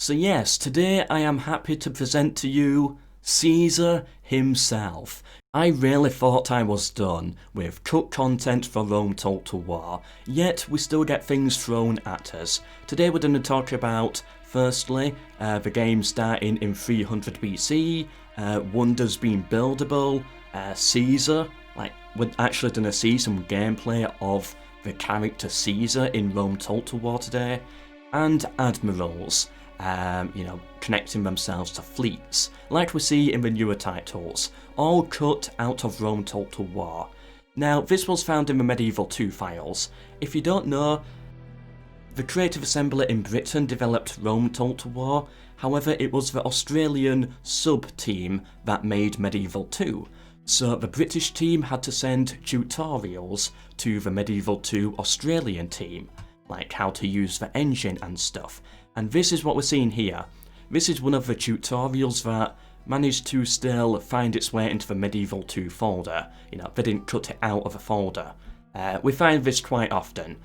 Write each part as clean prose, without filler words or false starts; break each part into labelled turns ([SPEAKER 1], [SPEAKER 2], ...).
[SPEAKER 1] So yes, today I am happy to present to you Caesar himself. I really thought I was done with cut content for Rome Total War, yet we still get things thrown at us. Today we're going to talk about, firstly, the game starting in 300 BC, wonders being buildable, Caesar, we're actually going to see some gameplay of the character Caesar in Rome Total War today, and Admirals. Connecting themselves to fleets, like we see in the newer titles, all cut out of Rome Total War. Now, this was found in the Medieval 2 files. If you don't know, the Creative Assembly in Britain developed Rome Total War, however it was the Australian sub-team that made Medieval 2. So the British team had to send tutorials to the Medieval 2 Australian team, like how to use the engine and stuff. And this is what we're seeing here. This is one of the tutorials that managed to still find its way into the Medieval 2 folder. They didn't cut it out of a folder. We find this quite often,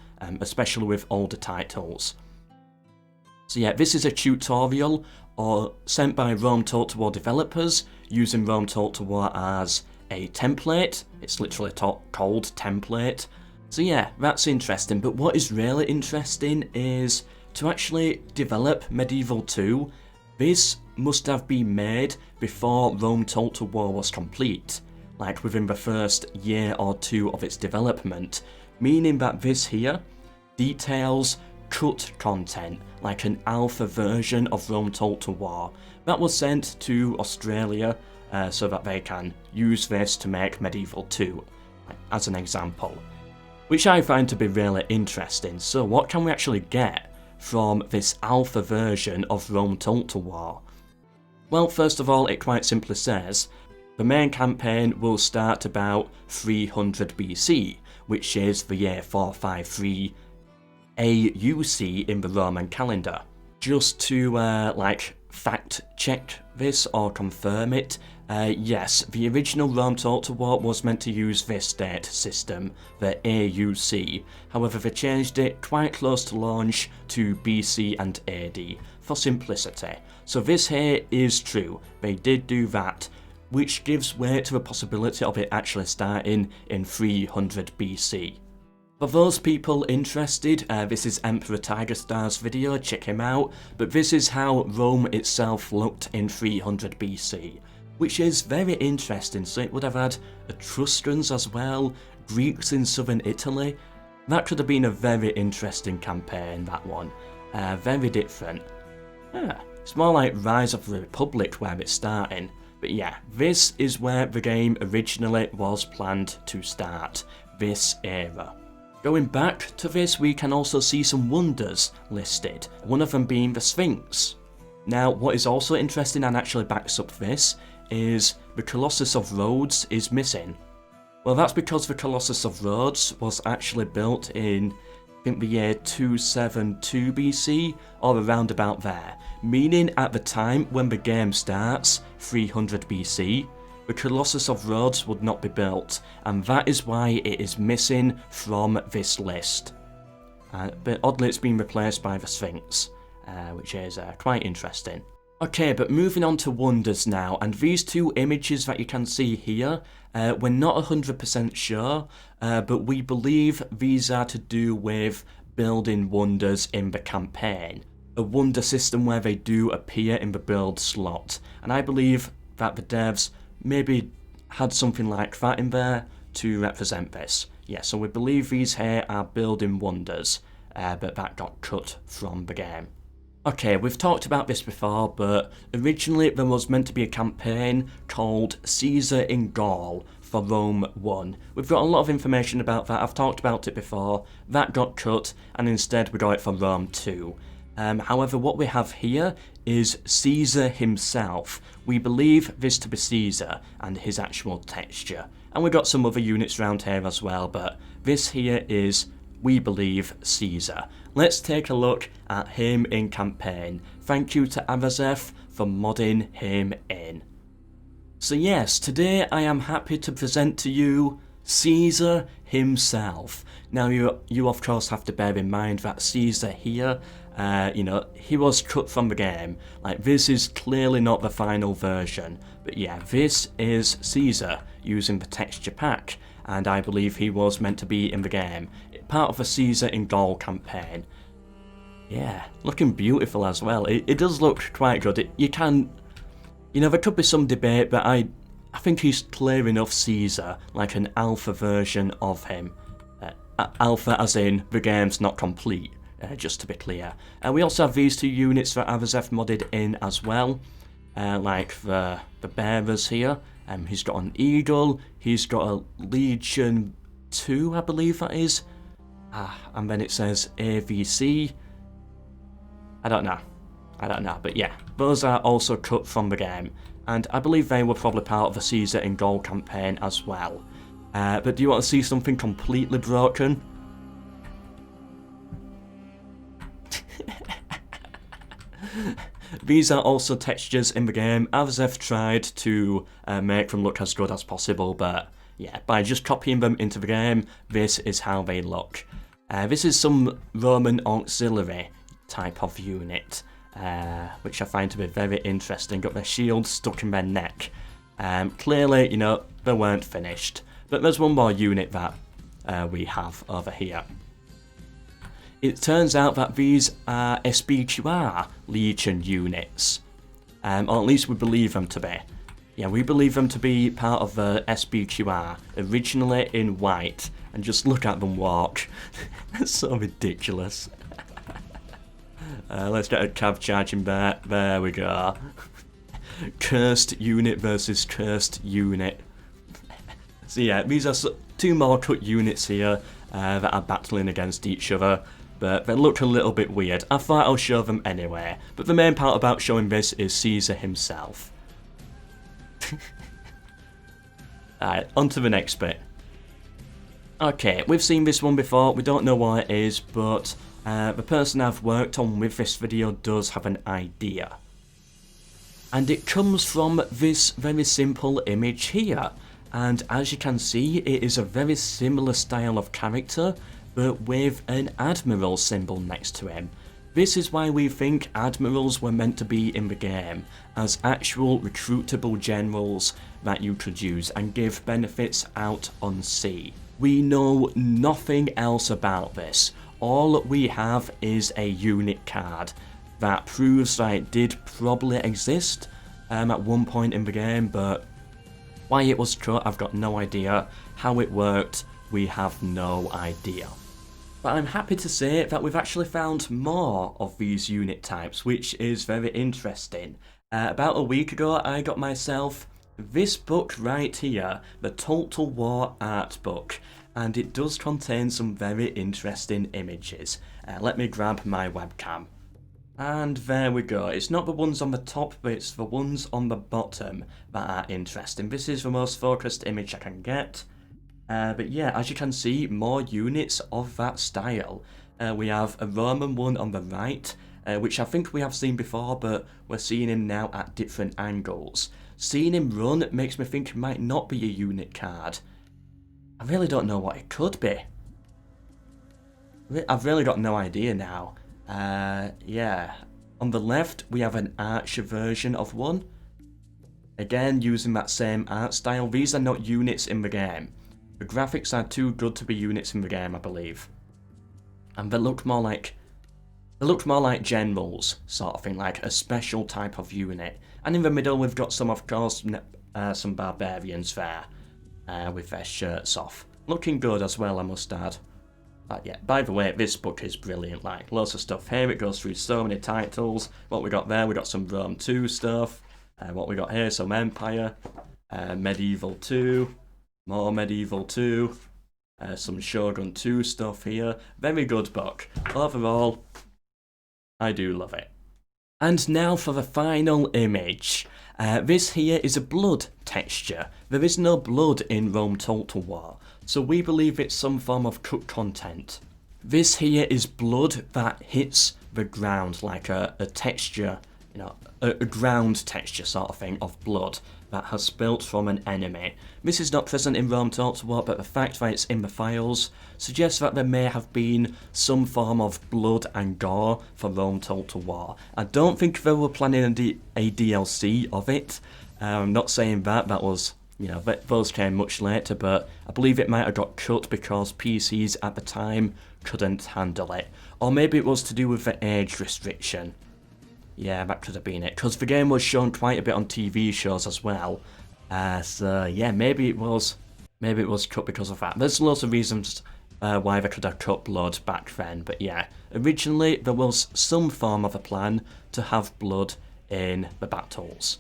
[SPEAKER 1] especially with older titles. So yeah, this is a tutorial sent by Rome Total War developers using Rome Total War as a template. It's literally called template. So yeah, that's interesting, but what is really interesting is to actually develop Medieval 2, this must have been made before Rome Total War was complete, like within the first year or two of its development, meaning that this here details cut content, like an alpha version of Rome Total War, that was sent to Australia so that they can use this to make Medieval 2, as an example. Which I find to be really interesting. So what can we actually get from this alpha version of Rome Total War? Well, first of all, it quite simply says the main campaign will start about 300 BC, which is the year 453 AUC in the Roman calendar. Just to fact check this or confirm it, yes, the original Rome Total War was meant to use this date system, the AUC, however they changed it quite close to launch to BC and AD, for simplicity. So this here is true, they did do that, which gives way to the possibility of it actually starting in 300 BC. For those people interested, this is Emperor Tiger Star's video, check him out, but this is how Rome itself looked in 300 BC, which is very interesting. So it would have had Etruscans as well, Greeks in southern Italy. That could have been a very interesting campaign, that one. Very different. It's more like Rise of the Republic where it's starting. But yeah, this is where the game originally was planned to start, this era. Going back to this, we can also see some wonders listed, one of them being the Sphinx. Now, what is also interesting and actually backs up this is the Colossus of Rhodes is missing. Well, that's because the Colossus of Rhodes was actually built in, I think, the year 272 BC, or around about there, meaning at the time when the game starts, 300 BC, the Colossus of Rhodes would not be built, and that is why it is missing from this list. But oddly it's been replaced by the Sphinx, which is quite interesting. Okay, but moving on to wonders now, and these two images that you can see here, we're not 100% sure, but we believe these are to do with building wonders in the campaign. A wonder system where they do appear in the build slot, and I believe that the devs maybe had something like that in there to represent this. Yeah, so we believe these here are building wonders, but that got cut from the game. Okay, we've talked about this before, but originally there was meant to be a campaign called Caesar in Gaul for Rome 1. We've got a lot of information about that, I've talked about it before, that got cut, and instead we got it for Rome 2. However, what we have here is Caesar himself. We believe this to be Caesar and his actual texture. And we've got some other units around here as well, but this here is, we believe, Caesar. Let's take a look at him in campaign. Thank you to Avazef for modding him in. So yes, today I am happy to present to you Caesar himself. Now you of course have to bear in mind that Caesar here You know, he was cut from the game. Like, this is clearly not the final version. But yeah, this is Caesar using the texture pack, and I believe he was meant to be in the game. Part of the Caesar in Gaul campaign. Yeah, looking beautiful as well. It does look quite good. You know, there could be some debate, but I think he's clear enough Caesar, like an alpha version of him. Alpha as in, the game's not complete. Just to be clear. We also have these two units that Avazeth modded in as well, like the bearers here. He's got an eagle, he's got a Legion 2, I believe that is. And then it says AVC. I don't know, but yeah, those are also cut from the game, and I believe they were probably part of the Caesar in Gaul campaign as well. But do you want to see something completely broken? These are also textures in the game. Avazeth tried to make them look as good as possible, but yeah, by just copying them into the game, this is how they look. This is some Roman auxiliary type of unit, which I find to be very interesting. Got their shield stuck in their neck. Clearly, you know, they weren't finished. But there's one more unit that we have over here. It turns out that these are SBQR Legion units, or at least we believe them to be. Yeah, we believe them to be part of the SBQR, originally in white, and just look at them walk. That's so ridiculous. Let's get a cav charging back. There we go. Cursed unit versus cursed unit. So yeah, these are two more cut units here that are battling against each other. But they look a little bit weird. I thought I'll show them anyway. But the main part about showing this is Caesar himself. Alright, on to the next bit. Okay, we've seen this one before. We don't know what it is, but the person I've worked on with this video does have an idea. And it comes from this very simple image here. And as you can see, it is a very similar style of character, but with an Admiral symbol next to him. This is why we think Admirals were meant to be in the game, as actual recruitable generals that you could use and give benefits out on sea. We know nothing else about this. All we have is a unit card that proves that it did probably exist at one point in the game, but why it was cut, I've got no idea. How it worked, we have no idea. But I'm happy to say that we've actually found more of these unit types, which is very interesting. About a week ago, I got myself this book right here, the Total War art book, and it does contain some very interesting images. Let me grab my webcam. And there we go. It's not the ones on the top, but it's the ones on the bottom that are interesting. This is the most focused image I can get. But yeah, as you can see, more units of that style. We have a Roman one on the right, which I think we have seen before, but we're seeing him now at different angles. Seeing him run makes me think it might not be a unit card. I really don't know what it could be. I've really got no idea now. Yeah. On the left, we have an archer version of one. Again, using that same art style. These are not units in the game. The graphics are too good to be units in the game, I believe. And they look more like generals, sort of thing, like a special type of unit. And in the middle, we've got some, of course, some barbarians there, with their shirts off. Looking good as well, I must add. But yeah, by the way, this book is brilliant, like, loads of stuff here. It goes through so many titles. What we got there, we got some Rome 2 stuff. What we got here, some Empire, Medieval 2. More Medieval 2, some Shogun 2 stuff here. Very good book. Overall, I do love it. And now for the final image. This here is a blood texture. There is no blood in Rome Total War, so we believe it's some form of cut content. This here is blood that hits the ground, like a texture you know, a ground texture sort of thing of blood that has spilt from an enemy. This is not present in Rome Total War, but the fact that it's in the files suggests that there may have been some form of blood and gore for Rome Total War. I don't think they were planning a DLC of it. I'm not saying that was, you know, those came much later, but I believe it might have got cut because PCs at the time couldn't handle it. Or maybe it was to do with the age restriction. Yeah, that could have been it, because the game was shown quite a bit on TV shows as well. So yeah, maybe it was cut because of that. There's lots of reasons why they could have cut blood back then, but yeah, originally there was some form of a plan to have blood in the battles.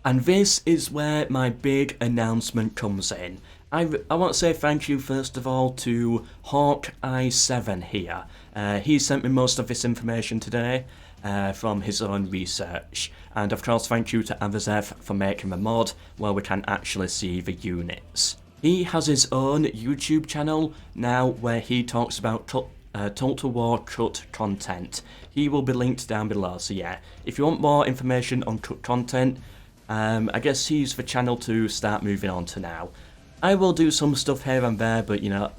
[SPEAKER 1] And this is where my big announcement comes in. I want to say thank you first of all to Hawkeye7 here. He sent me most of this information today. From his own research, and of course thank you to Avazef for making the mod where we can actually see the units. He has his own YouTube channel now where he talks about Total War cut content. He will be linked down below, so yeah, if you want more information on cut content, I guess he's the channel to start moving on to now. I will do some stuff here and there, but you know,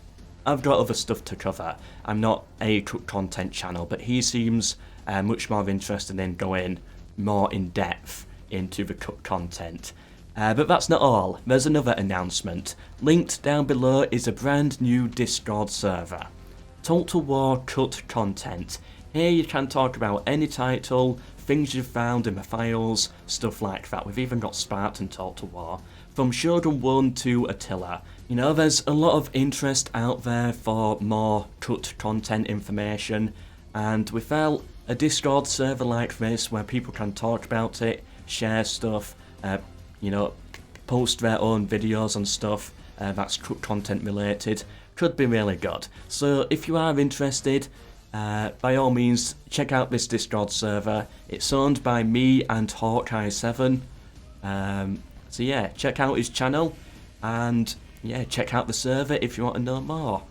[SPEAKER 1] I've got other stuff to cover. I'm not a cut content channel, but he seems much more interested in going more in depth into the cut content. But that's not all. There's another announcement. Linked down below is a brand new Discord server. Total War cut content. Here you can talk about any title, things you've found in the files, stuff like that. We've even got Spartan Total War. From Shogun 1 to Attila. You know, there's a lot of interest out there for more cut content information, and we felt a Discord server like this where people can talk about it, share stuff, you know, post their own videos and stuff that's cut content related, could be really good. So if you are interested, by all means check out this Discord server. It's owned by me and Hawkeye7. So yeah, check out his channel, and yeah, check out the server if you want to know more.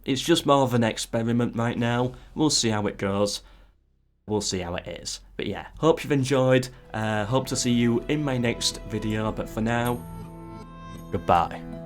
[SPEAKER 1] It's just more of an experiment right now. We'll see how it goes. We'll see how it is. But yeah, hope you've enjoyed. Hope to see you in my next video. But for now, goodbye.